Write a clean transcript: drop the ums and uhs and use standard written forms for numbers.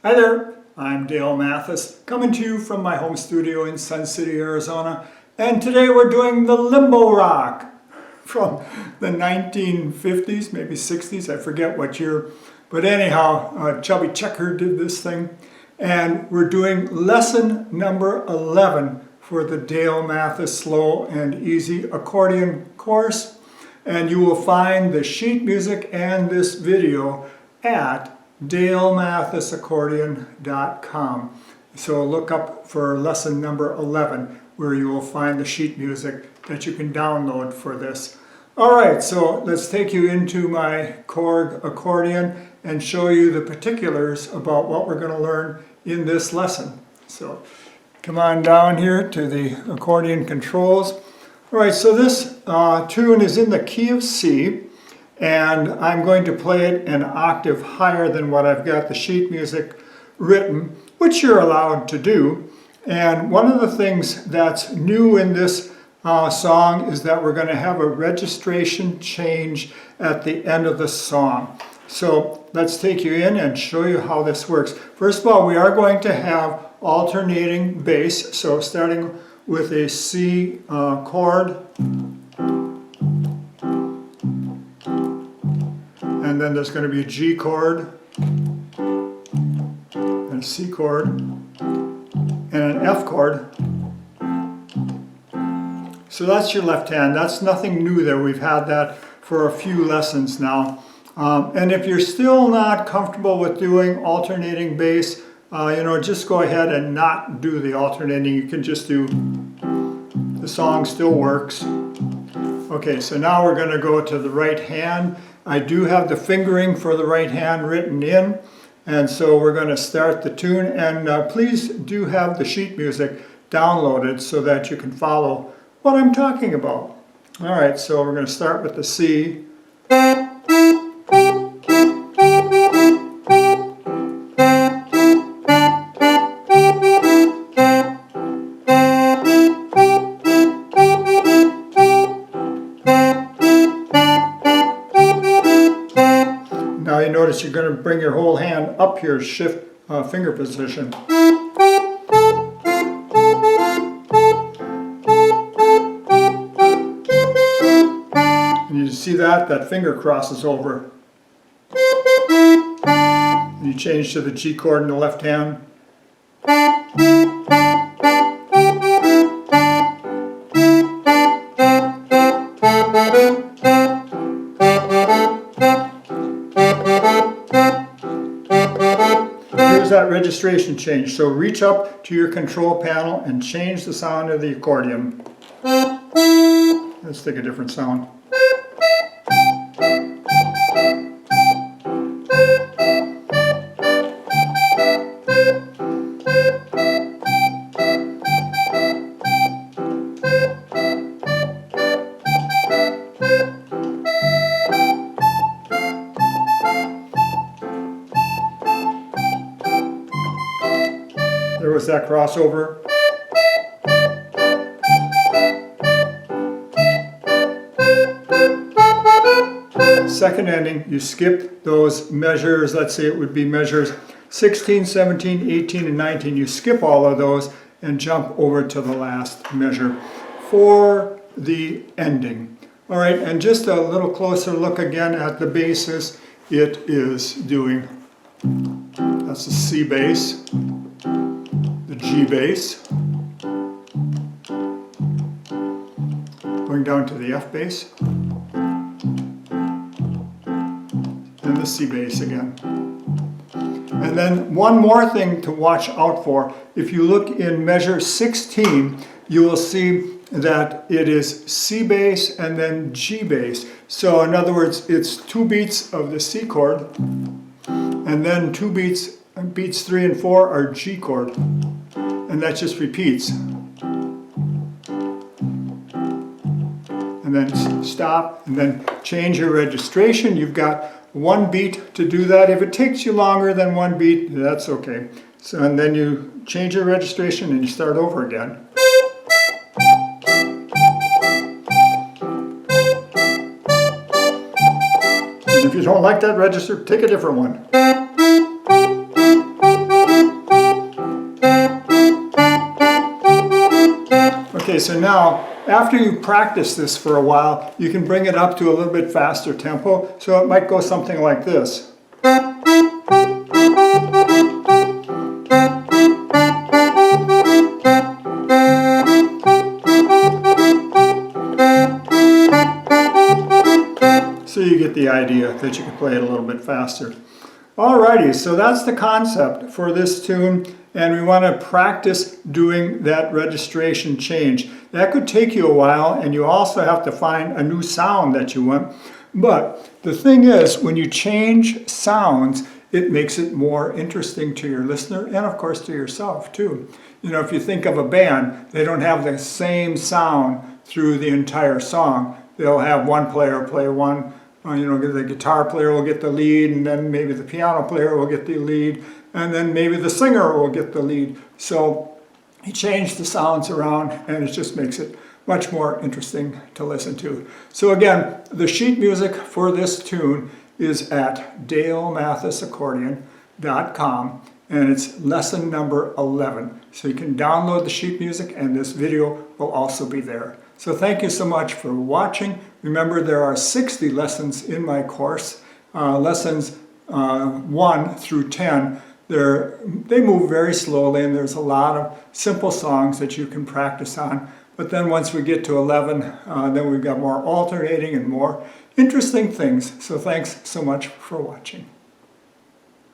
Hi there, I'm Dale Mathis, coming to you from my home studio in Sun City, Arizona, and today we're doing the Limbo rock from the 1950s, maybe 60s, I forget what year, but anyhow, Chubby Checker did this thing, and we're doing lesson number 11 for the Dale Mathis Slow and Easy Accordion course, and you will find the sheet music and this video at DaleMathisAccordion.com. So look up for lesson number 11 where you will find the sheet music that you can download for this. Alright, so let's take you into my Korg accordion and show you the particulars about what we're going to learn in this lesson. So come on down here to the accordion controls. Alright, so this tune is in the key of C, and I'm going to play it an octave higher than what I've got the sheet music written, which you're allowed to do. And one of the things that's new in this song is that we're going to have a registration change at the end of the song. So let's take you in and show you how this works. First of all, we are going to have alternating bass, so starting with a C chord, and then there's going to be a G chord, and a C chord, and an F chord. So that's your left hand. That's nothing new there. We've had that for a few lessons now. And if you're still not comfortable with doing alternating bass, just go ahead and not do the alternating. You can just do, the song still works. Okay, so now we're going to go to the right hand. I do have the fingering for the right hand written in, and so we're going to start the tune, and please do have the sheet music downloaded so that you can follow what I'm talking about. Alright, so we're going to start with the C. Now you notice you're going to bring your whole hand up here, shift finger position. And you see that finger crosses over. And you change to the G chord in the left hand. Here's that registration change. So reach up to your control panel and change the sound of the accordion. Let's take a different sound. There was that crossover. Second ending, you skip those measures. Let's say it would be measures 16, 17, 18, and 19. You skip all of those and jump over to the last measure for the ending. All right, and just a little closer look again at the basses. It is doing, that's the C bass, the G bass, going down to the F bass, and the C bass again. And then one more thing to watch out for. If you look in measure 16, you will see that it is C bass and then G bass. So in other words, it's 2 beats of the C chord, and then 2 beats 3 and 4 are G chord. And that just repeats. And then stop, and then change your registration. You've got 1 beat to do that. If it takes you longer than 1 beat, that's okay. So, and then you change your registration and you start over again. And if you don't like that register, take a different one. Okay, so now after you practice this for a while, you can bring it up to a little bit faster tempo. So it might go something like this. So you get the idea that you can play it a little bit faster. Alrighty, so that's the concept for this tune, and we want to practice doing that registration change. That could take you a while, and you also have to find a new sound that you want. But the thing is, when you change sounds, it makes it more interesting to your listener and of course to yourself too. You know, if you think of a band, they don't have the same sound through the entire song. They'll have one player play one, the guitar player will get the lead, and then maybe the piano player will get the lead, and then maybe the singer will get the lead. So you change the sounds around and it just makes it much more interesting to listen to. So again, the sheet music for this tune is at DaleMathisAccordion.com, and it's lesson number 11. So you can download the sheet music, and this video will also be there. So thank you so much for watching. Remember, there are 60 lessons in my course. Lessons 1 through 10, they move very slowly, and there's a lot of simple songs that you can practice on. But then once we get to 11, then we've got more alternating and more interesting things. So thanks so much for watching.